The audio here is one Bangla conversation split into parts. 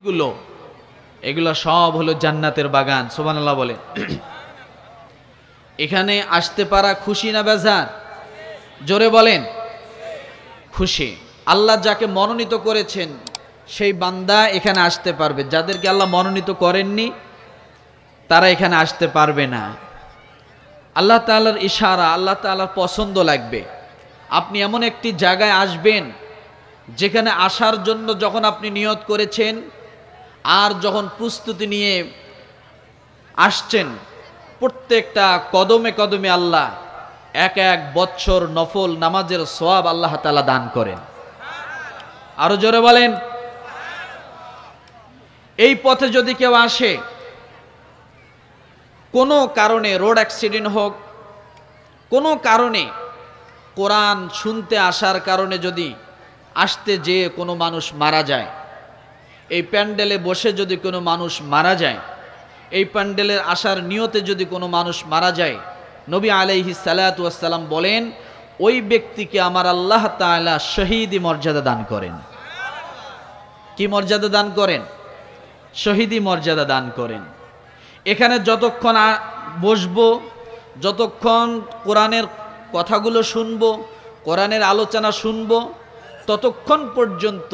গুলো এগুলো সব হলো জান্নাতের বাগান। সুবহানাল্লাহ বলে। এখানে আসতে পারা খুশি না বেজার? জোরে বলেন। খুশি। আল্লাহ যাকে মনোনীত করেছেন সেই বান্দা এখানে আসতে পারবে, যাদেরকে আল্লাহ মনোনীত করেননি তারা এখানে আসতে পারবে না। আল্লাহ তাআলার ইশারা, আল্লাহ তাআলার পছন্দ লাগবে। আপনি এমন একটি জায়গায় আসবেন যেখানে আসার জন্য যখন আপনি নিয়ত করেছেন আর যখন প্রস্তুতি নিয়ে আসছেন, প্রত্যেকটা কদমে কদমে আল্লাহ এক এক বছর নফল নামাজের সওয়াব আল্লাহ তাআলা দান করেন। আরো জোরে বলেন। এই পথে যদি কেউ আসে, কোনো কারণে রোড অ্যাক্সিডেন্ট হোক, কোনো কারণে কোরআন শুনতে আসার কারণে যদি আসতে যেয়ে কোনো মানুষ মারা যায়, এই প্যান্ডেলে বসে যদি কোনো মানুষ মারা যায়, এই প্যান্ডেলের আসার নিয়তে যদি কোনো মানুষ মারা যায়, নবী আলাইহিস সালাতু ওয়াস সালাম বলেন ওই ব্যক্তিকে আমার আল্লাহ তাআলা শহীদি মর্যাদা দান করেন। কি মর্যাদা দান করেন? শহীদি মর্যাদা দান করেন। এখানে যতক্ষণ বসবো, যতক্ষণ কোরআনের কথাগুলো শুনবো, কোরআনের আলোচনা শুনবো, ততক্ষণ পর্যন্ত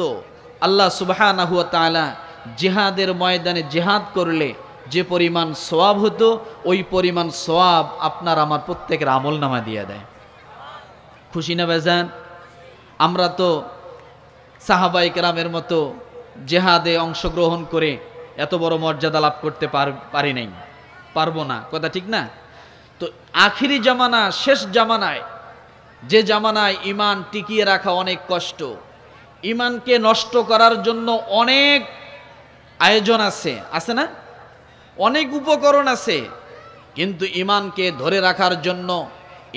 আল্লাহ সুবহানাহু ওয়া তাআলা জিহাদের ময়দানে জিহাদ করলে যে পরিমাণ সওয়াব হতো, ওই পরিমাণ সওয়াব আপনার আমার প্রত্যেকের আমলনামা দিয়ে দেয়। খুশি না বেজান? আমরা তো সাহাবায়ে কেরামের মতো জিহাদে অংশগ্রহণ করে এত বড় মর্যাদা লাভ করতে পারি নাই, পারবো না, কথা ঠিক না? তো আখিরি জামানা, শেষ জামানায়, যে জামানায় ঈমান টিকিয়ে রাখা অনেক কষ্ট, ঈমানকে নষ্ট করার জন্য অনেক আয়োজন আছে, আছে না? অনেক উপকরণ আছে, কিন্তু ঈমানকে ধরে রাখার জন্য,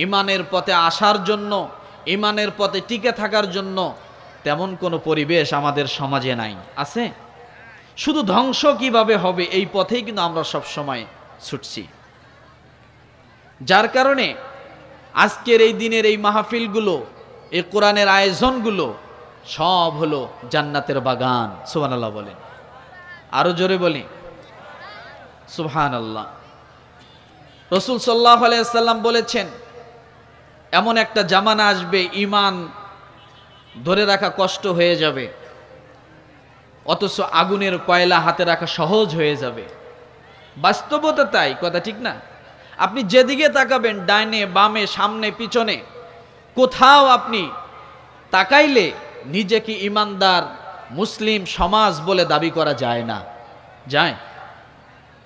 ঈমানের পথে আসার জন্য, ঈমানের পথে টিকে থাকার জন্য তেমন কোনো পরিবেশ আমাদের সমাজে নাই। আছে? শুধু ধ্বংস কিভাবে হবে এই পথেই কিন্তু আমরা সব সময় ছুটছি। যার কারণে আজকের এই দিনের এই মাহফিলগুলো, এই কোরআনের আয়োজনগুলো সব হলো জান্নাতের বাগান। সুবহানাল্লাহ বলেন। আরো জোরে বলি সুবহানাল্লাহ। রাসূল সাল্লাল্লাহু আলাইহি ওয়াসাল্লাম বলেছেন এমন একটা জামানা আসবে ঈমান ধরে রাখা কষ্ট হয়ে যাবে, অথচ আগুনের কয়লা হাতে রাখা সহজ হয়ে যাবে। বাস্তবতা তাই, কথা ঠিক না? আপনি যেদিকে তাকাবেন, ডাইনে বামে সামনে পিছনে, কোথাও আপনি তাকাইলে নিজেকে ঈমানদার মুসলিম সমাজ বলে দাবি করা যায় না। যায়?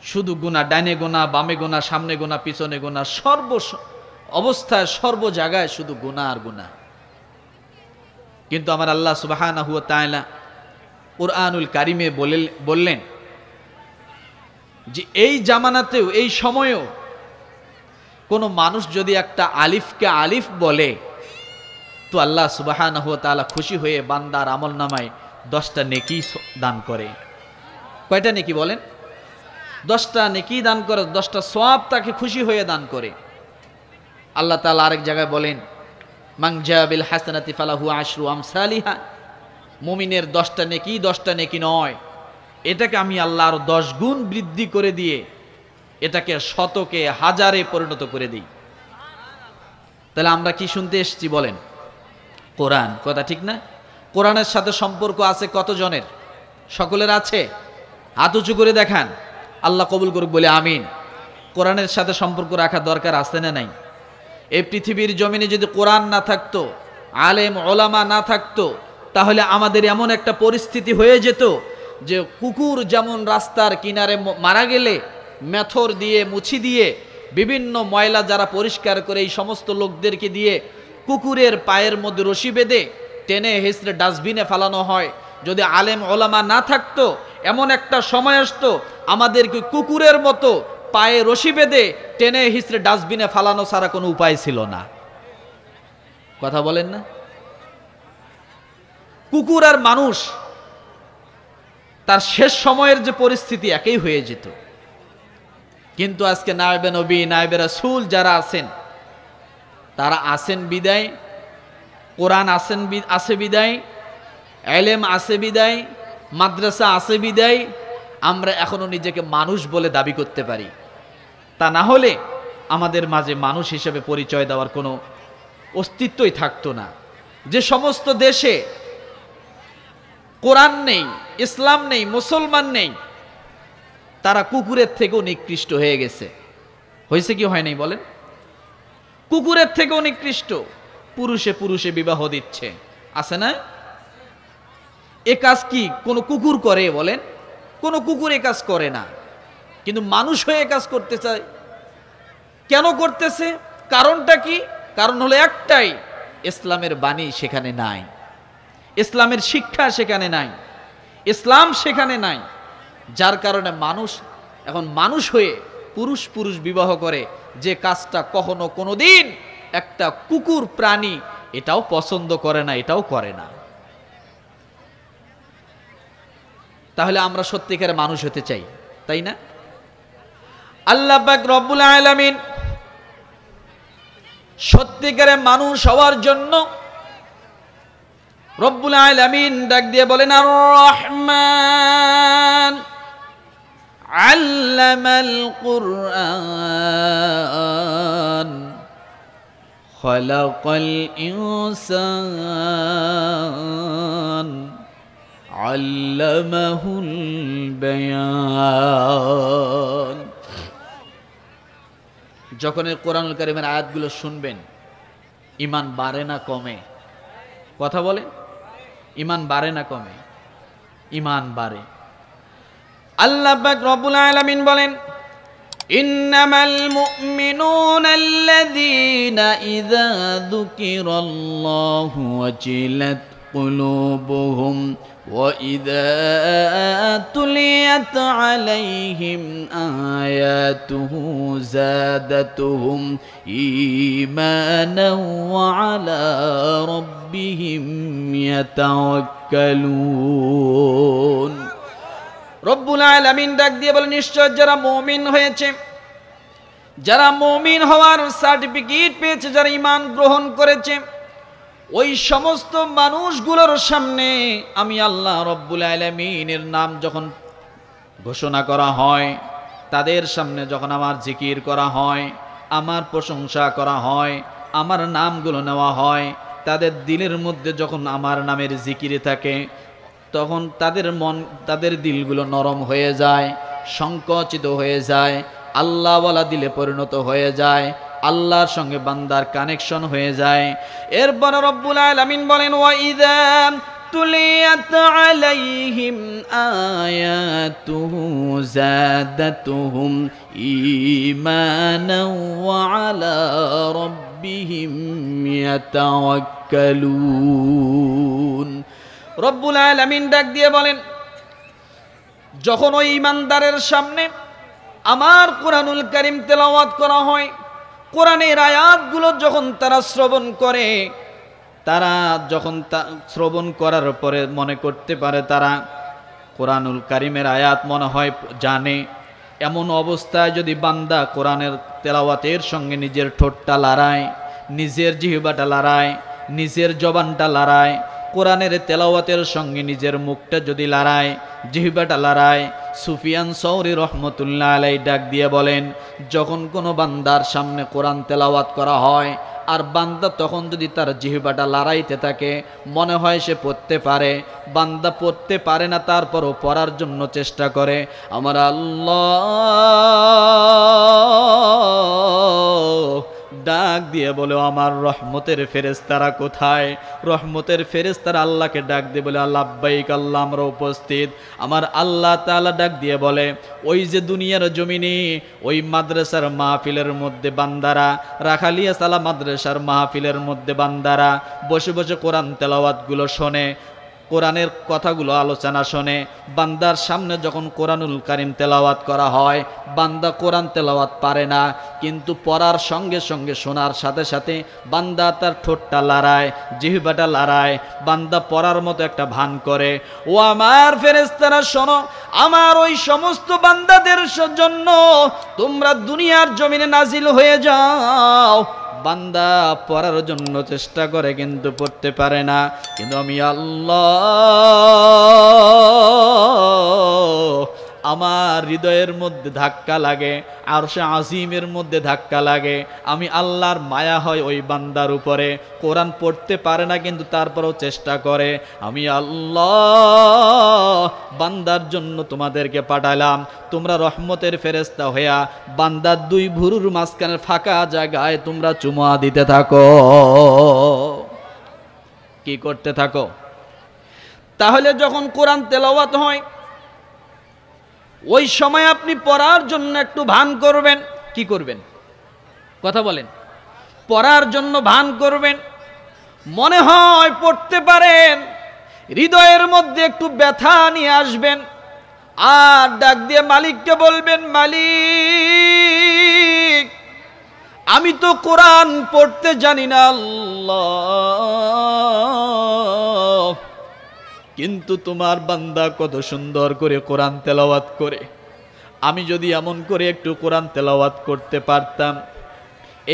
শুধু গুনাহ, ডাইনে গুনাহ, বামে গুনাহ, সামনে গুনাহ, পিছনে গুনাহ, সর্ব অবস্থায় সর্ব জায়গায় শুধু গুনাহ আর গুনাহ। কিন্তু আমার আল্লাহ সুবহানাহু ওয়া তাআলা কুরআনুল কারিমে বললেন যে এই জামানাতেও, এই সময়েও কোনো মানুষ যদি একটা আলিফকে আলিফ বলে, তো আল্লাহ সুবহানাহু ওয়া তাআলা খুশি হয়ে বান্দার আমলনামায় 10টা নেকি দান করে। কয়টা নেকি বলেন? 10টা নেকি দান করে, 10টা সওয়াব তাকে খুশি হয়ে দান করে। আল্লাহ তাআলা আরেক জায়গায় বলেন মান জা বিল হাসানাতি ফালাহু আশরু আমসালিহা। মুমিনের 10টা নেকি 10টা নেকি নয়, এটাকে আমি আল্লাহ আরো 10 গুণ বৃদ্ধি করে দিয়ে এটাকে শতকে হাজারে পরিণত করে দিই। তাহলে আমরা কি শুনতে এসেছি বলেন? কোরআন, কথা ঠিক না? কোরআনের সাথে সম্পর্ক আছে কতজনের? সকলের আছে? হাত উঁচু করে দেখান, আল্লাহ কবুল করুক বলে আমিন। কোরআনের সাথে সম্পর্ক রাখা দরকার আছে না নাই? এই পৃথিবীর জমিনে যদি কোরআন না থাকতো, আলেম ওলামা না থাকতো, তাহলে আমাদের এমন একটা পরিস্থিতি হয়ে যেত যে কুকুর যেমন রাস্তার কিনারে মারা গেলে মেথর দিয়ে মুছি দিয়ে বিভিন্ন ময়লা যারা পরিষ্কার করে এই সমস্ত লোকদেরকে দিয়ে কুকুরের পায়ের মধ্যে রশি বেঁধে টেনে হেসড়ে ডাস্টবিনে ফেলানো হয়, যদি আলেম ওলামা না থাকতো এমন একটা সময় আসতো আমাদেরকে কুকুরের মতো পায়ে রশি বেঁধে টেনে হিসড়ে ডাস্টবিনে ফালানো ছাড়া কোনো উপায় ছিল না। কথা বলেন না? কুকুর আর মানুষ তার শেষ সময়ের যে পরিস্থিতি একই হয়ে যেত। কিন্তু আজকে নায়েবে নবী, নায়েবে রাসূল যারা আছেন, তারা আছেন বিদায়, কোরআন আছে বিদায়, ইলম আছে বিদায়, মাদ্রাসা আছে বিদায় আমরা এখনো নিজেকে মানুষ বলে দাবি করতে পারি, তা না হলে আমাদের মাঝে মানুষ হিসেবে পরিচয় দেওয়ার কোনো অস্তিত্বই থাকতো না। যে সমস্ত দেশে কোরআন নেই, ইসলাম নেই, মুসলমান নেই, তারা কুকুরের থেকেও নিকৃষ্ট হয়ে গেছে। হয়েছে কি হয় নাই বলেন? কুকুরের থেকেও নিকৃষ্ট। পুরুষে পুরুষে বিবাহ দিচ্ছে, আছে না? এ কাজ কি কোনো কুকুর করে বলেন? কোনো কুকুর এ কাজ করে না, কিন্তু মানুষ হয়ে কাজ করতে চায়। কেন করতেছে? কারণটা কি? কারণ হলো একটাই, ইসলামের বাণী সেখানে নাই, ইসলামের শিক্ষা সেখানে নাই, ইসলাম সেখানে নাই। যার কারণে মানুষ এখন মানুষ হয়ে পুরুষ পুরুষ বিবাহ করে, যে কাজটা কখনো কোনোদিন একটা কুকুর প্রাণী এটাও পছন্দ করে না, এটাও করে না। তাহলে আমরা সত্যিকারে মানুষ হতে চাই, তাই না? আল্লাহ পাক রব্বুল আলামিন সত্যিকারে মানুষ হওয়ার জন্য রব্বুল আলামিন ডাক দিয়ে বলেন, আর রহমান আল্লামাল কুরআন খালাকাল ইনসান আল্লামাহুল বায়ান। যখন এই কোরআনুল কারীমের আয়াতগুলো শুনবেন, ঈমান বাড়ে না কমে? কথা বলে, ঈমান বাড়ে না কমে? ঈমান বাড়ে। আল্লাহ পাক রব্বুল আলামিন বলেন, ইন্নামাল মুমিনুনা আল্লাযীনা ইযা যুকিরাল্লাহু ওয়াজিলাত কুলুবুহুম ওয়া ইযা তুলিয়াত আলাইহিম আয়াতুহু যাদাতুহুম ঈমানান ওয়া আলা রাব্বিহিম ইয়াতাওয়াক্কালুন। রব্বুল আলামিন ডাক দিয়ে বলেন, নিশ্চয় যারা মুমিন হয়েছে, যারা মুমিন হওয়ার সার্টিফিকেট পেয়েছে, যারা ঈমান গ্রহণ করেছে, ওই সমস্ত মানুষগুলোর সামনে আমি আল্লাহ রব্বুল আলামিনের নাম যখন ঘোষণা করা হয়, তাদের সামনে যখন আমার জিকির করা হয়, আমার প্রশংসা করা হয়, আমার নামগুলো নেওয়া হয়, তাদের দিলের মধ্যে যখন আমার নামের জিকিরে থাকে, তখন তাদের দিলগুলো নরম হয়ে যায়, সংকুচিত হয়ে যায়, আল্লাহওয়ালা দিলে পরিণত হয়ে যায়, আল্লাহর সঙ্গে বান্দার কানেকশন হয়ে যায়। এরপর রব্বুল আলামিন বলেন, ওয়া ইযা তুলিয়াত আলাইহিম আয়াতুহু যাদাতুহুম ঈমানান ওয়া আলা রাব্বিহিম ইয়াতাওয়াক্কালুন। রব্বুল আলামিন ডাক দিয়ে বলেন, যখন ওই ঈমানদারের সামনে আমার কোরআনুল কারীম তেলাওয়াত করা হয়, কোরআনের আয়াতগুলো যখন তারা শ্রবণ করে, তারা যখন শ্রবণ করার পরে মনে করতে পারে তারা কোরআনুল কারীমের আয়াত মনে হয় জানে, এমন অবস্থায় যদি বান্দা কোরআনের তেলাওয়াতের সঙ্গে নিজের ঠোঁটটা লড়ায়, নিজের জিহ্বাটা লড়ায়, নিজের জবানটা লড়ায়, কোরআনের তেলাওয়াতের সঙ্গে নিজের মুখটা যদি লড়ায়, জিহ্বাটা লড়ায়, সুফিয়ান সৌরি রহমতুল্লাহ আলাইহি ডাক দিয়ে বলেন, যখন কোনো বান্দার সামনে কোরআন তেলাওয়াত করা হয় আর বান্দা তখন যদি তার জিহ্বাটা লড়াইতে থাকে, মনে হয় সে পড়তে পারে, বান্দা পড়তে পারে না, তারপরও পড়ার জন্য চেষ্টা করে, আমার আল্লাহ ডাক দিয়ে বলে, আমার রহমতের ফেরেশতারা কোথায়? রহমতের ফেরেশতারা আল্লাহকে ডাক দিয়ে বলে, লাব্বাইক আল্লাহ, আমরা উপস্থিত। আমার আল্লাহ তাআলা ডাক দিয়ে বলে, ওই যে দুনিয়ার জমিনে ওই মাদ্রাসার মাহফিলের মধ্যে বান্দারা, রাখালিয়া সালা মাদ্রাসার মাহফিলের মধ্যে বান্দারা বসে বসে কোরআন তেলাওয়াতগুলো শোনে, কোরআনের কথাগুলো আলোচনা শোনে, বান্দার সামনে যখন কোরআনুল কারীম তেলাওয়াত করা হয়, বান্দা কোরআন তেলাওয়াত পারে না, কিন্তু পড়ার সঙ্গে সঙ্গে শোনার সাথে সাথে বান্দা তার ঠোঁটটা লড়ায়, জিহ্বাটা লড়ায়, বান্দা পড়ার মতো একটা ভান করে। ও আমার ফেরেশতারা শোনো, আমার ওই সমস্ত বান্দাদের জন্য তোমরা দুনিয়ার জমিনে নাজিল হয়ে যাও, বান্দা পড়ার জন্য চেষ্টা করে কিন্তু পড়তে পারে না, কিন্তু আমি আল্লাহ আমার হৃদয়ের মধ্যে ধাক্কা লাগে, আরশে আজিমের মধ্যে ধাক্কা লাগে, আমি আল্লাহর মায়া হয় ওই বান্দার উপরে। কোরআন পড়তে পারে না কিন্তু তারপরেও চেষ্টা করে, আমি আল্লাহ বান্দার জন্য তোমাদেরকে পাঠালাম, তোমরা রহমতের ফেরেশতা হইয়া বান্দার দুই ভুরুর মাঝখানের ফাঁকা জায়গায় তোমরা চুমা দিতে থাকো। কি করতে থাকো? তাহলে যখন কোরআন তেলাওয়াত হয় ওই সময় আপনি পড়ার জন্য একটু ভান করবেন। কি করবেন? কথা বলেন। পড়ার জন্য ভান করবেন, মনে হয় পড়তে পারেন, হৃদয়ের মধ্যে একটু ব্যথা নিয়ে আসবেন, আর ডাক দিয়ে মালিককে বলবেন, মালিক আমি তো কোরআন পড়তে জানি না আল্লাহ, কিন্তু তোমার বান্দা কত সুন্দর করে কোরআন তেলাওয়াত করে, আমি যদি এমন করে একটু কোরআন তেলাওয়াত করতে পারতাম।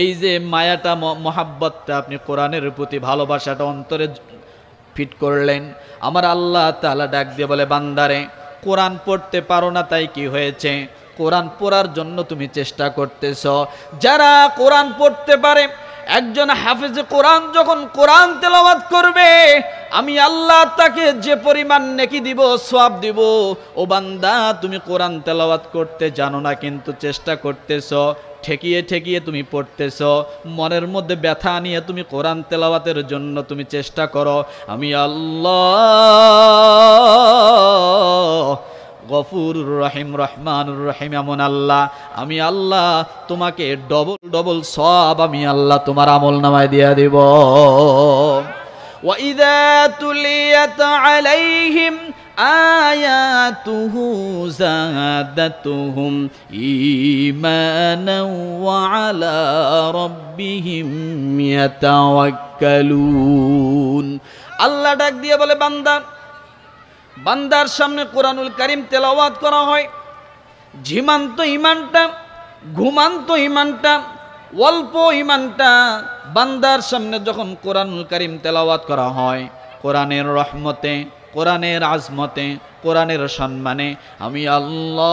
এই যে মায়াটা মহাব্বতটা আপনি কোরআনের প্রতি ভালোবাসাটা অন্তরে ফিট করলেন, আমার আল্লাহ তাআলা ডাক দিয়ে বলে, বান্দারে কোরআন পড়তে পারো না তাই কি হয়েছে? কোরআন পড়ার জন্য তুমি চেষ্টা করতেছ। যারা কোরআন পড়তে পারে, একজন হাফেজ কোরআন যখন কোরআন তেলাওয়াত করবে, আমি আল্লাহ তাকে যে পরিমাণ নেকি দিব, সওয়াব দিব। ও বান্দা তুমি কোরআন তেলাওয়াত করতে জানো না কিন্তু চেষ্টা করতেছ, ঠেকিয়ে ঠেকিয়ে তুমি পড়তেছ, মনের মধ্যে ব্যথা নিয়ে তুমি কোরআন তেলাওয়াতের জন্য তুমি চেষ্টা করো, আমি আল্লাহ গফুরুর রহিম রহমানুর রহিম এমন আল্লাহ, আমি আল্লাহ তোমাকে ডবল ডবল সওয়াব আমি আল্লাহ তোমার আমলনামায় দিয়ে দেব। ওয়া ইযা তুলিয়াত আলাইহিম আয়াতুহু যাদাতুহুম ঈমানান ওয়া আলা রাব্বিহিম ইয়াতাওয়াক্কালুন। আল্লাহ ডাক দিয়ে বলে, বান্দার সামনে কোরআনুল কারীম তেলাওয়াত করা হয়, ঝিমান্ত ইমানটা, ঘুমান্ত ইমানটা, অল্প ইমানটা বান্দার সামনে যখন কোরআনুল কারীম তেলাওয়াত করা হয়, কোরআনের রহমতে, কোরআনের আজমতে, কোরআনের সম্মানে আমি আল্লাহ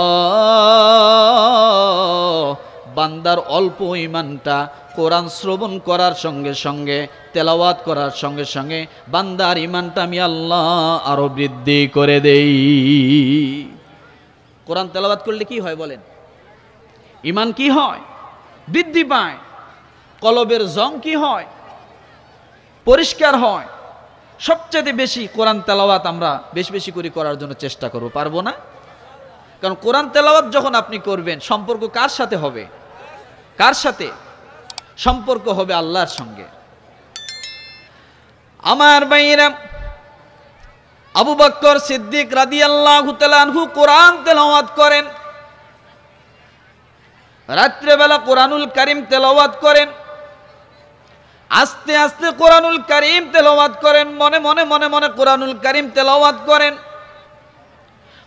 বান্দার অল্প ইমানটা কোরআন শ্রবণ করার সঙ্গে সঙ্গে, তেলাওয়াত করার সঙ্গে সঙ্গে বান্দার ইমানটা আমি আল্লাহ আরো বৃদ্ধি করে দেই। কোরআন তেলাওয়াত করলে কি হয় বলেন? ইমান কি হয়? বৃদ্ধি পায়। কলবের জং কি হয়? পরিষ্কার হয়। সবচেয়ে বেশি কোরআন তেলাওয়াত আমরা বেশি বেশি করে করার জন্য চেষ্টা করব, পারবো না? কারণ কোরআন তেলাওয়াত যখন আপনি করবেন, সম্পর্ক কার সাথে হবে? কার সাথে সম্পর্ক হবে? আল্লাহর সঙ্গে। আমার ভাইরা, আবু বকর সিদ্দিক রাদিয়াল্লাহু তাআলা আনহু কোরআন তেলাওয়াত করেন, রাত্রেবেলা কোরআনুল কারীম তেলাওয়াত করেন, আস্তে আস্তে কোরআনুল কারীম তেলাওয়াত করেন, মনে মনে মনে মনে কোরআনুল কারীম তেলাওয়াত করেন।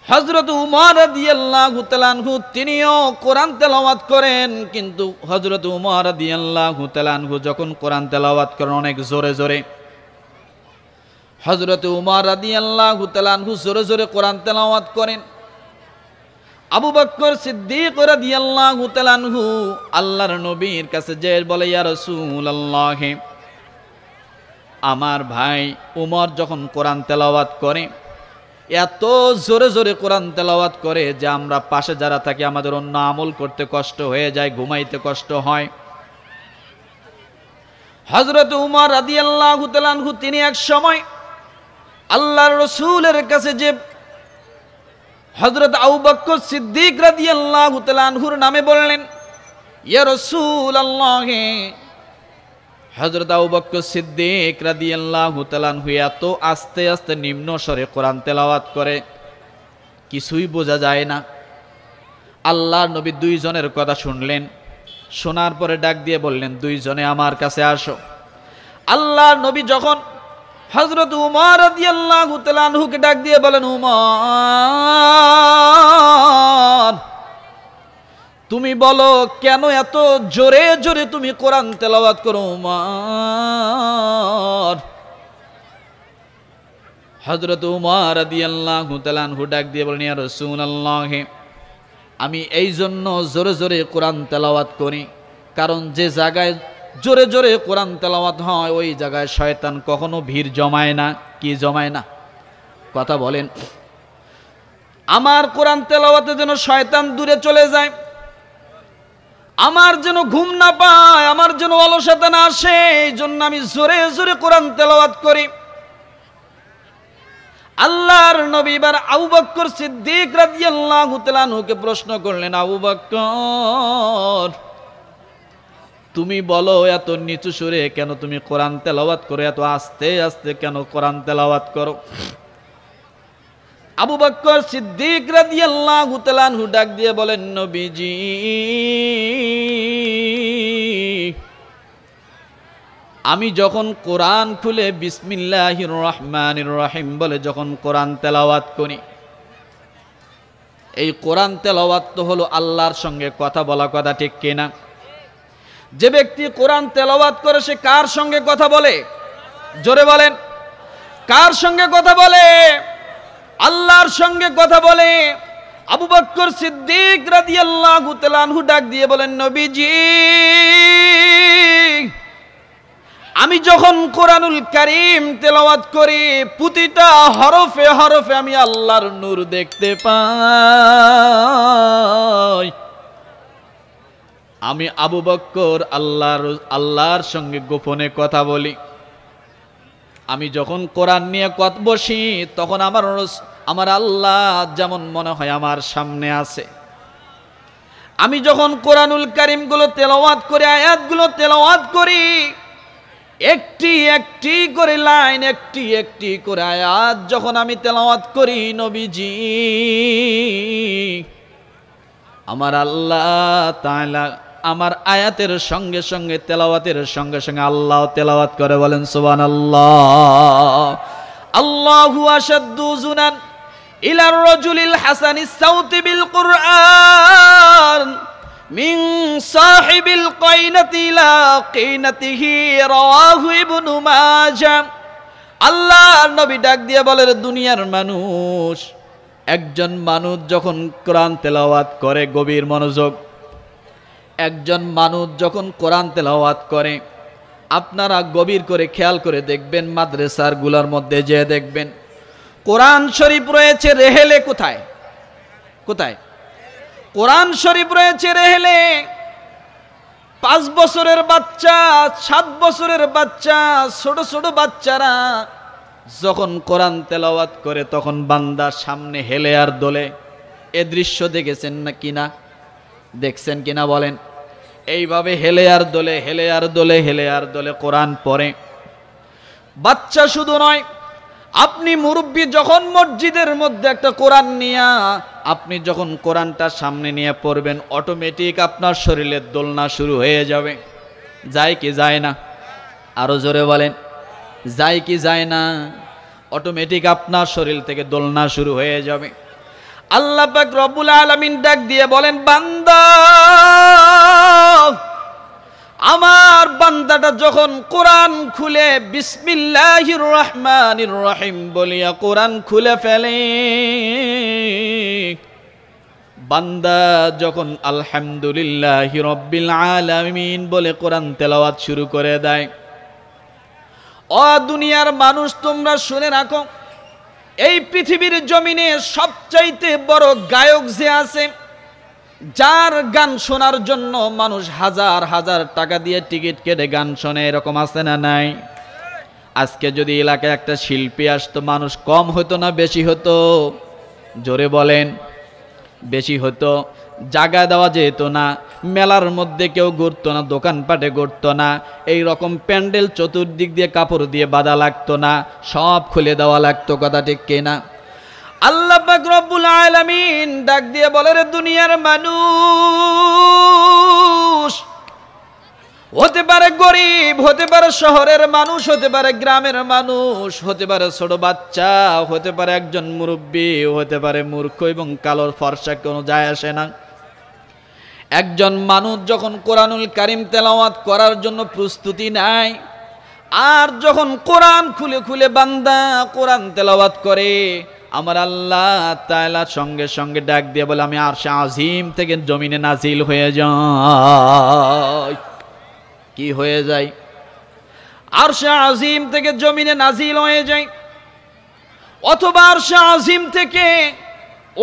হযরত উমর রাদিয়াল্লাহু তাআলা আনহু তিনিও কোরআন তেলাওয়াত করেন, কিন্তু হযরত উমর রাদিয়াল্লাহু তাআলা আনহু যখন কোরআন তেলাওয়াত করেন অনেক জোরে জোরে, হযরত উমর রাদিয়াল্লাহু তাআলা আনহু জোরে জোরে কোরআন তেলাওয়াত করেন। আবু বকর সিদ্দিক রাদিয়াল্লাহু তাআলা আনহু আল্লাহর নবীর কাছে যে বলে, ইয়া রাসূলুল্লাহ, আমার ভাই উমর যখন কোরআন তেলাওয়াত করে, এত জোরে জোরে কোরআন তেলাওয়াত করে যে আমরা পাশে যারা থাকি আমাদের অন্য আমল করতে কষ্ট হয়ে যায়, ঘুমাইতে কষ্ট হয়। হযরত উমর রাদিয়াল্লাহু তাআলা আনহু তিনি এক সময় আল্লাহর রাসূলের কাছে যে হযরত আবু বকর সিদ্দিক রাদিয়াল্লাহু তাআলা আনহুর নামে বললেন, ইয়া রাসূলুল্লাহ, হযরত আবু বকর সিদ্দিক রাদিয়াল্লাহু তাআলা আনহু এত আস্তে আস্তে নিম্ন স্বরে কোরআন তেলাওয়াত করে কিছুই বোঝা যায় না। আল্লাহর নবী দুইজনের কথা শুনলেন, শোনার পরে ডাক দিয়ে বললেন, দুইজনে আমার কাছে আসো। আল্লাহর নবী যখন হযরত উমর রাদিয়াল্লাহু তাআলা আনহুকে ডাক দিয়ে বলেন, উমর তুমি বলো কেন এত জোরে জোরে তুমি কোরআন তেলাওয়াত করো উমর? হযরত উমর রাদিয়াল্লাহু তাআলা আনহু ডাক দিয়ে বলেন, ইয়া রাসূলুল্লাহ, আমি এই জন্য জোরে জোরে কোরআন তেলাওয়াত করি, কারণ যে জায়গায় জোরে জোরে কোরআন তেলাওয়াত হয় ওই জায়গায় শয়তান কখনো ভিড় জমায় না। কি জমায় না? কথা বলেন। আমার কোরআন তেলাওয়াতে যেন শয়তান দূরে চলে যায়, আমার যেন ঘুম না পায়, আমার যেন অলসতা না আসে, এই জন্য আমি জোরে জোরে কোরআন তেলাওয়াত করি। আল্লাহর নবী এবার আবু বকর সিদ্দিক রাদিয়াল্লাহু তাআলা আনহুকে প্রশ্ন করলেন, আবু বকর, তুমি বলো এত নিচু সুরে কেন তুমি কোরআন তেলাওয়াত করো, এত আস্তে আস্তে কেন কোরআন তেলাওয়াত করো? আবু বকর সিদ্দিক রাদিয়াল্লাহু তাআলা আনহু ডাক দিয়ে বলেন, নবীজি, আমি যখন কোরআন খুলে বিসমিল্লাহির রহমানির রহিম বলে যখন কোরআন তেলাওয়াত করি, এই কোরআন তেলাওয়াত তো হলো আল্লাহর সঙ্গে কথা বলা, কথা ঠিক কিনা? যে ব্যক্তি কোরআন তেলাওয়াত করে সে কার সঙ্গে কথা বলে? জোরে বলেন, কার সঙ্গে কথা বলে? আল্লাহর সঙ্গে কথা বলে। আবু বকর সিদ্দিক রাদিয়াল্লাহু তাআলা আনহু ডাক দিয়ে বলেন, নবীজি, আমি যখন কোরআনুল কারীম তেলাওয়াত করি প্রতিটা হরফে হরফে আমি আল্লাহর নূর দেখতে পাই। আমি আবু বকর আল্লাহর সঙ্গে গোপনে কথা বলি। আমি যখন কোরআন নিয়ে কথা বসি তখন আমার আল্লাহ যেমন মনে হয় আমার সামনে আছে। আমি যখন কোরআনুল কারীমগুলো তেলাওয়াত করি, আয়াতগুলো তেলাওয়াত করি, একটি একটি করে লাইন, একটি একটি করে আয়াত যখন আমি তেলাওয়াত করি, নবীজি, আমার আল্লাহ তাআলা আমার আয়াতের সঙ্গে সঙ্গে তেলাওয়াতের সঙ্গে সঙ্গে আল্লাহ তেলাওয়াত করে। বলেন সুবহানাল্লাহ। আল্লাহু আশাদ্দু জুনান ইলার রাজুলিল হাসানিস সাউতি বিল কুরআন মিন সাহিবিল কাইনাতি ইলা কাইনাতিহি রাওয়াহু ইবনু মাজাহ। আল্লাহ নবী ডাক দিয়ে বলে, দুনিয়ার মানুষ, একজন মানুষ যখন কোরআন তেলাওয়াত করে গভীর মনোযোগ, একজন মানুষ যখন কোরআন তেলাওয়াত করে, আপনারা গভীর করে খেয়াল করে দেখবেন, মাদ্রাসার গুলার মধ্যে যে দেখবেন কোরআন শরীফ রয়েছে রেহেলে। কোথায় কোথায় কোরআন শরীফ রয়েছে রেহেলে। 5 বছরের বাচ্চা, 7 বছরের বাচ্চা, ছোট ছোট বাচ্চারা যখন কোরআন তেলাওয়াত করে তখন বান্দা সামনে হেলে আর দোলে। এ দৃশ্য দেখেছেন না কিনা? দেখছেন কিনা বলেন? এইভাবে হেলে আর দোলে, হেলে আর দোলে, হেলে আর দোলে কোরআন পড়ে। বাচ্চা শুধু নয়, আপনি মুরব্বী যখন মসজিদের মধ্যে একটা কোরআন নিয়ে আপনি যখন কোরআনটা সামনে নিয়ে পড়বেন, অটোমেটিক আপনার শরীরের দোলনা শুরু হয়ে যাবে। যায় কি যায় না? আরো জোরে বলেন, যায় কি যায় না? অটোমেটিক আপনার শরীর থেকে দোলনা শুরু হয়ে যাবে। আল্লাহ পাক রব্বুল আলামিন ডাক দিয়ে বলেন, বান্দা, আমার বান্দাটা যখন কোরআন খুলে বিসমিল্লাহির রহমানির রহিম বলিয়া কোরআন খুলে ফেলে, বান্দা যখন আলহামদুলিল্লাহি রাব্বিল আলামিন বলে কোরআন তেলাওয়াত শুরু করে দেয়, ও দুনিয়ার মানুষ তোমরা শুনে রাখো, এই পৃথিবীর জমিনে সবচাইতে বড় গায়ক যে আছে, যার গান শোনার জন্য মানুষ হাজার হাজার টাকা দিয়ে টিকিট কেটে গান শোনে, এরকম আছে না নাই? আজকে যদি এলাকায় একটা শিল্পী আসতো, মানুষ কম হতো না বেশি হতো? জোরে বলেন, বেশি হতো। জায়গা দেওয়া যেত না, মেলার মধ্যে কেউ ঘুরতো না, দোকানপাটে ঘুরতো না, এই রকম প্যান্ডেল চতুর্দিক দিয়ে কাপড় দিয়ে বাঁধা লাগতো না, সব খুলে দেওয়া লাগতো। কথা ঠিক কিনা? আল্লাহ পাক রব্বুল আলামিন ডাক দিয়ে বলে, রে দুনিয়ার মানুষ, হতে পারে গরিব, হতে পারে শহরের মানুষ, হতে পারে গ্রামের মানুষ, হতে পারে ছোট বাচ্চা, হতে পারে একজন মুরব্বী, হতে পারে মূর্খ এবং কালোর ফর্সা, কোনো যায় আসে না। একজন মানুষ যখন কোরআনুল কারীম তেলাওয়াত করার জন্য প্রস্তুতি নেয়, আর যখন কোরআন খুলে খুলে বান্দা কোরআন তেলাওয়াত করে, আমার আল্লাহ তাআলা সঙ্গে সঙ্গে ডাক দিয়ে বলে, আমি আরশে আজিম থেকে জমিনে নাজিল হয়ে যাই। কি হয়ে যায়? আরশে আজিম থেকে জমিনে নাজিল হয়ে যায়। অথবা আরশে আজিম থেকে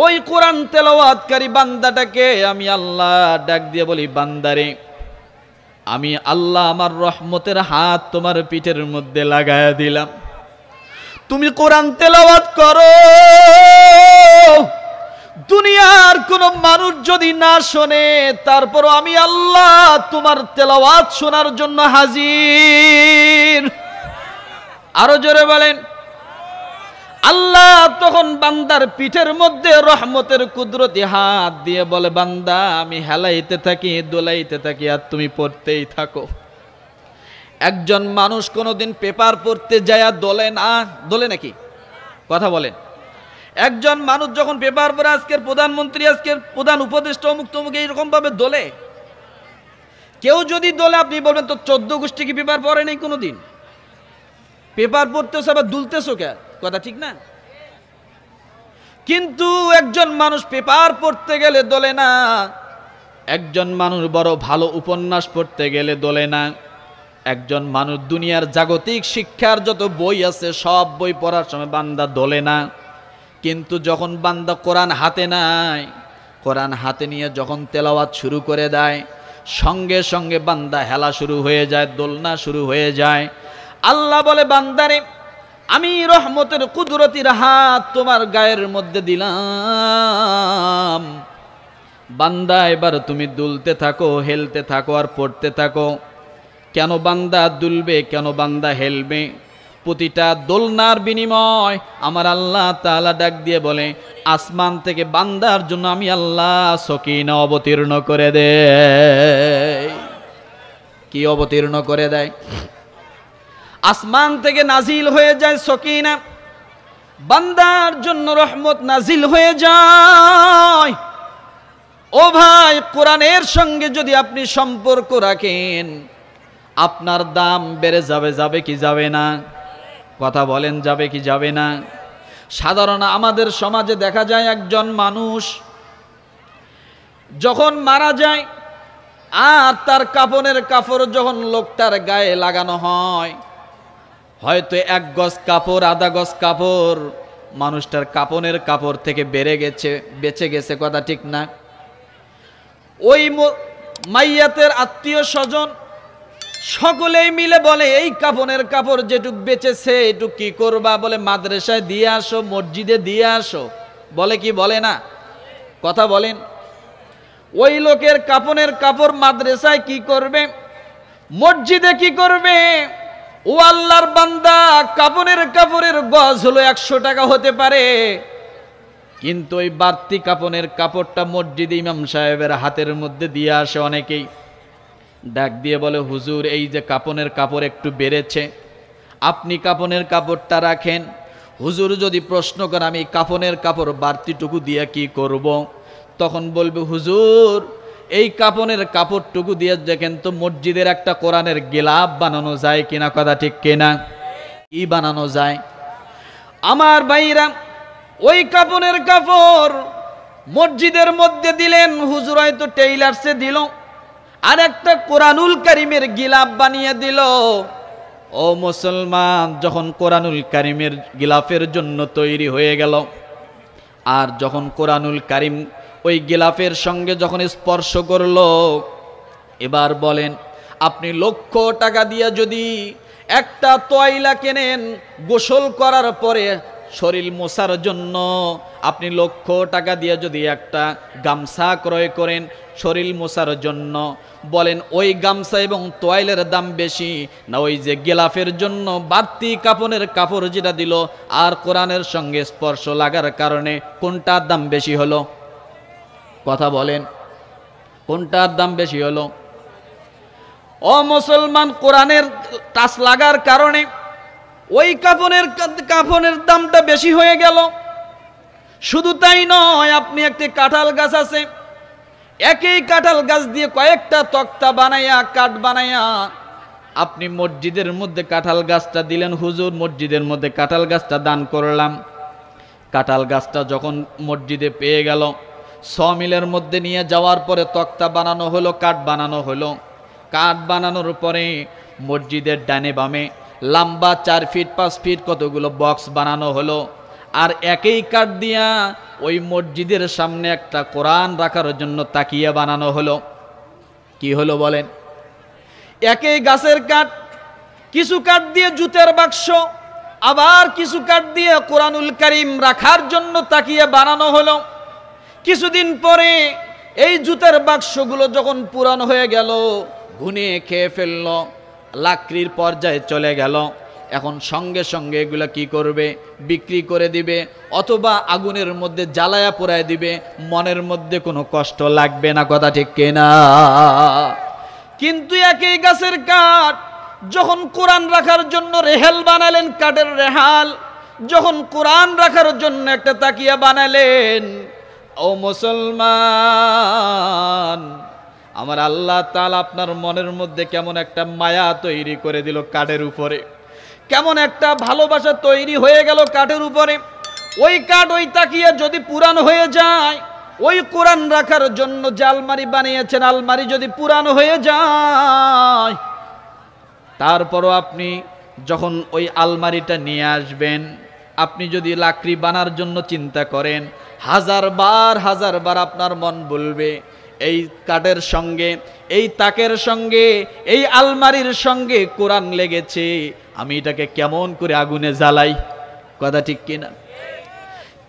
ওই কোরআন তেলাওয়াতকারী বান্দাটাকে আমি আল্লাহ ডাক দিয়ে বলি, বান্দারে আমি আল্লাহ আমার রহমতের হাত তোমার পিঠের মধ্যে লাগায়া দিলাম, তুমি কোরআন তেলাওয়াত করো। দুনিয়ার কোন মানুষ যদি না শোনে, তারপরও আমি আল্লাহ তোমার তেলাওয়াত শোনার জন্য হাজির। আরো জোরে বলেন। আল্লাহ তখন বান্দার পিঠের মধ্যে রহমতের কুদরতি হাত দিয়ে বলে, বান্দা আমি হেলাইতে থাকি, দোলাইতে থাকি, আর তুমি পড়তেই থাকো। একজন মানুষ কোনোদিন পেপার পড়তে যায় দোলে না? দোলে নাকি? কথা বলেন। একজন মানুষ যখন পেপার পড়ে, আজকের প্রধানমন্ত্রী, আজকের প্রধান উপদেষ্টা, অমুক তমুক, এইরকম ভাবে দোলে। কেউ যদি দোলে, আপনি বলবেন তো 14 গোষ্ঠী কি পেপার পড়ে নেই কোনোদিন? পেপার পড়তেছো আবার দুলতেছো কে? কথা ঠিক না? কিন্তু একজন মানুষ পেপার পড়তে গেলে দোলে না। একজন মানুষ বড় ভালো উপন্যাস পড়তে গেলে দোলে না। একজন মানুষ দুনিয়ার জাগতিক শিক্ষার যত বই আছে সব বই পড়ার সময় বান্দা দোলে না। কিন্তু যখন বান্দা কোরআন হাতে নাই, কোরআন হাতে নিয়ে যখন তেলাওয়াত শুরু করে দেয়, সঙ্গে সঙ্গে বান্দা হেলা শুরু হয়ে যায়, দোলনা শুরু হয়ে যায়। আল্লাহ বলে, বান্দারে আমি রহমতের কুদরতির হাত তোমার গায়ের মধ্যে দিলাম, বান্দা এবার তুমি দুলতে থাকো, হেলতে থাকো, আর পড়তে থাকো। কেন বান্দা দুলবে, কেন বান্দা হেলবে? প্রতিটা দোলনার বিনিময় আমার আল্লাহ তাআলা ডাক দিয়ে বলে, আসমান থেকে বান্দার জন্য আমি আল্লাহ সকিনা অবতীর্ণ করে দেয়। কি অবতীর্ণ করে দেয়? আসমান থেকে নাজিল হয়ে যায় সকিনা, বান্দার জন্য রহমত নাজিল হয়ে যায়। ও ভাই, কোরআনের সঙ্গে যদি আপনি সম্পর্ক রাখেন, আপনার দাম বেড়ে যাবে। যাবে কি যাবে না? কথা বলেন, যাবে কি যাবে না? সাধারণ আমাদের সমাজে দেখা যায় একজন মানুষ যখন মারা যায়, আর তার কাফনের কাপড় যখন লোকটার গায়ে লাগানো হয়, হয়তো 1 গজ কাপড়, আধা গজ কাপড় মানুষটার কাফনের কাপড় থেকে বেঁচে গেছে। কথা ঠিক না? ওই মাইয়াতের আত্মীয় স্বজন সকলেই মিলে বলে, এই কাফনের কাপড় যেটুক বেঁচেছে এটুক কি করবা? বলে, মাদ্রাসায় দিয়ে আসো, মসজিদে দিয়ে আসো। বলে কি বলে না? কথা বলেন। ওই লোকের কাফনের কাপড় মাদ্রাসায় কি করবে, মসজিদে কি করবে? ও আল্লাহর বান্দা, কাফনের কাপড়ের গজ হলো 100 টাকা হতে পারে, কিন্তু ওই বাড়তি কাফনের কাপড়টা মসজিদে ইমাম সাহেবের হাতের মধ্যে দিয়ে আসে অনেকেই। ডাক দিয়ে বলে, হুজুর এই যে কাফনের কাপড় একটু বেড়েছে, আপনি কাফনের কাপড়টা রাখেন। হুজুর যদি প্রশ্ন করে, আমি কাফনের কাপড় বাড়তিটুকু দিয়ে কি করব? তখন বলবে, হুজুর এই কাফনের কাপড়টুকু দিয়ে দেখেন তো মসজিদের একটা কোরআনের গিলাফ বানানো যায় কিনা। কথা ঠিক কিনা? কি বানানো যায়? আমার ভাইরা, ওই কাফনের কাপড় মসজিদের মধ্যে দিলেন, হুজুর হয়তো টেইলার্সে দিল, আর একটা কোরআনুল কারীমের গিলাফ বানিয়ে দিল। ও মুসলমান, যখন কোরআনুল কারীমের গিলাফের জন্য তৈরি হয়ে গেল, আর যখন কোরআনুল কারীম ওই গিলাফের সঙ্গে যখন স্পর্শ করলো, এবার বলেন, আপনি লক্ষ টাকা দিয়ে যদি একটা তয়লা কেনেন, গোসল করার পরে শরীর মোছার জন্য, আপনি লক্ষ টাকা দিয়ে যদি একটা গামছা ক্রয় করেন শরীর মোছার জন্য, বলেন ওই গামছা এবং তোয়াইলের দাম বেশি না ওই যে গিলাফের জন্য বাড়তি কাফনের কাপড় যেটা দিল আর কোরআনের সঙ্গে স্পর্শ লাগার কারণে কোনটার দাম বেশি হলো? কথা বলেন, কোনটার দাম বেশি হলো? ও মুসলমান, কোরআনের টাচ লাগার কারণে ওই কাফনের দামটা বেশি হয়ে গেল। শুধু তাই নয়, আপনি একটি কাঁঠাল গাছ আছে, একই কাঁঠাল গাছ দিয়ে কয়েকটা তক্তা বানাইয়া, কাঠ বানাইয়া আপনি মসজিদের মধ্যে কাঁঠাল গাছটা দিলেন, হুজুর মসজিদের মধ্যে কাঁঠাল গাছটা দান করলাম। কাঁঠাল গাছটা যখন মসজিদে পেয়ে গেল, সমিলের মধ্যে নিয়ে যাওয়ার পরে তক্তা বানানো হলো, কাঠ বানানো হলো। কাঠ বানানোর পরে মসজিদের ডানে বামে লম্বা 4 ফিট 5 ফিট কতগুলো বক্স বানানো হলো। আর একই কাঠ দিয়া ওই মসজিদের সামনে একটা কোরআন রাখার জন্য তাকিয়া বানানো হলো। কি হলো বলেন? একই গাছের কাঠ, কিছু কাঠ দিয়ে জুতের বাক্স, আবার কিছু কাঠ দিয়ে কোরআনুল কারীম রাখার জন্য তাকিয়া বানানো হলো। কিছুদিন পরে এই জুতের বাক্সগুলো যখন পুরানো হয়ে গেল, ঘুনে খেয়ে ফেলল, লাকড়ির পর্যায়ে চলে গেল। এখন সঙ্গে সঙ্গে এগুলা কি করবে? বিক্রি করে দিবে, অথবা আগুনের মধ্যে জ্বালায়া পোড়ায় দিবে, মনের মধ্যে কোনো কষ্ট লাগবে না। কথা ঠিক কিনা? কিন্তু একই গাছের কাঠ যখন কোরআন রাখার জন্য রেহাল বানালেন, কাঠের রেহাল, যখন কোরআন রাখার জন্য একটা তাকিয়া বানালেন, ও মুসলমান, আমার আল্লাহ তাআলা আপনার মনের মধ্যে কেমন একটা মায়া তৈরি করে দিল কাঠের উপরে, কেমন একটা ভালোবাসা তৈরি হয়ে গেল কাঠের উপরে। ওই কাঠ, ওই তাকিয়া যদি পুরানো হয়ে যায়, ওই কোরআন রাখার জন্য যে আলমারি বানিয়েছেন, আলমারি যদি পুরানো হয়ে যায়, তারপরও আপনি যখন ওই আলমারিটা নিয়ে আসবেন, আপনি যদি লাকড়ি বানার জন্য চিন্তা করেন, হাজার বার আপনার মন বলবে এই কাঠের সঙ্গে, এই তাকের সঙ্গে, এই আলমারির সঙ্গে কোরআন লেগেছে, আমি এটাকে কেমন করে আগুনে জ্বালাই। কথা ঠিক কিনা?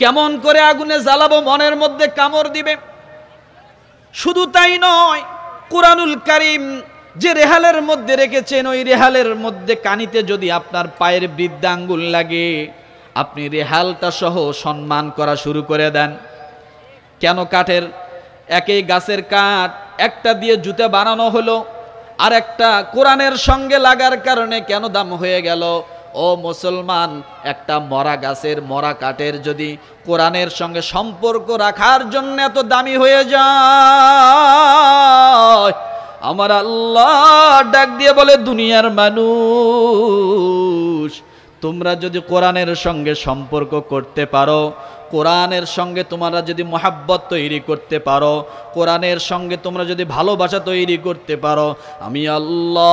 কেমন করে আগুনে জ্বালাবো, মনের মধ্যে কামড় দিবে। শুধু তাই নয়, কোরআনুল কারীম যে রেহালের মধ্যে রেখেছেন, ওই রেহালের মধ্যে কানিতে যদি আপনার পায়ের বৃদ্ধাঙ্গুল লাগে, আপনি রেহালটা সহ সম্মান করা শুরু করে দেন। কেন? কাঠের, একই গাছের কাঠ, একটা দিয়ে জুতা বানানো হলো, আর একটা কোরআনের সঙ্গে লাগার কারণে কেন দাম হয়ে গেল? ও মুসলমান, একটা মরা গাছের, মরা কাঠের যদি কোরআনের সঙ্গে সম্পর্ক রাখার জন্য এত দামি হয়ে যায়, আমার আল্লাহ ডাক দিয়ে বলে, দুনিয়ার মানুষ, তোমরা যদি কোরআনের সঙ্গে সম্পর্ক করতে পারো, কোরআনের সঙ্গে তোমরা যদি মহাব্বত তৈরি করতে পারো, কোরআনের সঙ্গে তোমরা যদি ভালোবাসা তৈরি করতে পারো, আমি আল্লাহ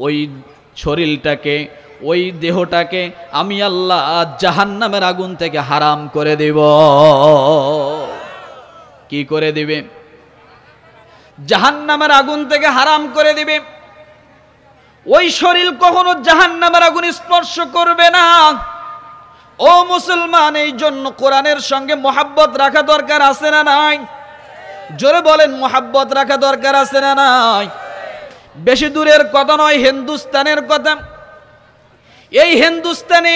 ওই শরীরটাকে, ওই দেহটাকে আমি আল্লাহ জাহান্নামের আগুন থেকে হারাম করে দেব। কি করে দিবে? জাহান্নামের আগুন থেকে হারাম করে দিবে। ওই শরীর কখনো জাহান্নামের আগুন স্পর্শ করবে না। ও মুসলমান, এই জন্য কোরআনের সঙ্গে মহাব্বত রাখা দরকার আছে না নাই? জোরে বলেন, মহাব্বত রাখা দরকার আছে না নাই? বেশি দূরের কথা নয়, হিন্দুস্তানের কথা। এই হিন্দুস্তানে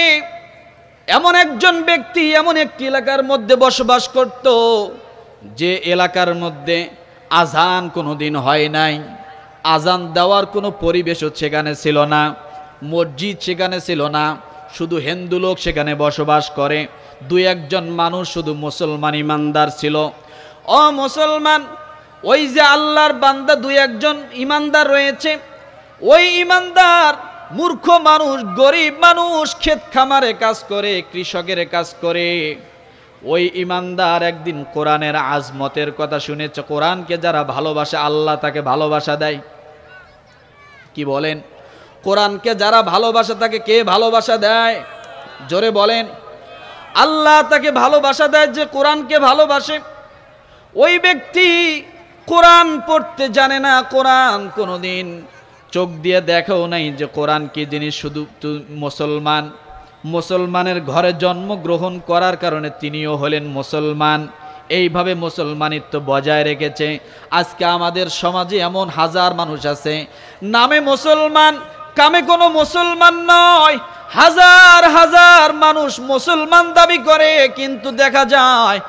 এমন একজন ব্যক্তি এমন একটি এলাকার মধ্যে বসবাস করত, যে এলাকার মধ্যে আজান কোনোদিন হয় নাই, আজান দেওয়ার কোনো পরিবেশও সেখানে ছিল না, মসজিদ সেখানে ছিল না, শুধু হিন্দু লোক সেখানে বসবাস করে, 2-1 মানুষ শুধু মুসলমান ইমানদার ছিল। ও মুসলমান, ওই যে আল্লাহর বান্দা 2-1 ইমানদার রয়েছে, ওই ইমানদার মূর্খ মানুষ, গরিব মানুষ, ক্ষেত খামারে কাজ করে, কৃষকের কাজ করে, ওই ইমানদার একদিন কোরআনের আজমতের কথা শুনেছে। কোরআনকে যারা ভালোবাসে, আল্লাহ তাকে ভালোবাসা দেয়। কি বলেন? কোরআনকে যারা ভালোবাসে, তাকে কে ভালোবাসা দেয়? জোরে বলেন। আল্লাহ তাকে ভালোবাসা দেয়, যে কোরআনকে ভালোবাসে। ওই ব্যক্তি কোরআন পড়তে জানে না, কোরআন কোনোদিন চোখ দিয়ে দেখাও নাই যে কোরআন কি জিনিস। শুধু মুসলমানের ঘরে জন্মগ্রহণ করার কারণে তিনিও হলেন মুসলমান। এইভাবে মুসলমানিত্ব বজায় রেখেছে। আজকে আমাদের সমাজে এমন হাজার মানুষ আছে, নামে মুসলমান, কামে কোনো মুসলমান নয়। হাজার মানুষ মুসলমান দাবি করে, কিন্তু দেখা যায়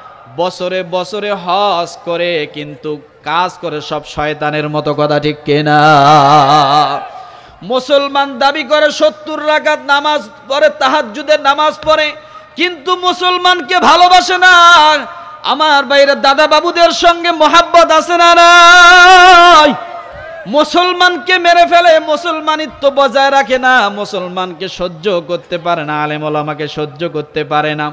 বছরে বছরে হজ করে, কিন্তু কাজ করে সব শয়তানের মতো। কথা ঠিক কিনা? মুসলমান দাবি করে 70 রাকাত নামাজ পড়ে, তাহাজ্জুদের নামাজ পড়ে, কিন্তু মুসলমানকে ভালোবাসে না। আমার বাইরে দাদা বাবুদের সঙ্গে মোহাব্বত আছে না নাই? মুসলমানকে মেরে ফেলে, মুসলমানিত্ব বজায় রাখে না, মুসলমানকে সহ্য করতে পারে না, আলেম ওলামাকে সহ্য করতে পারে না।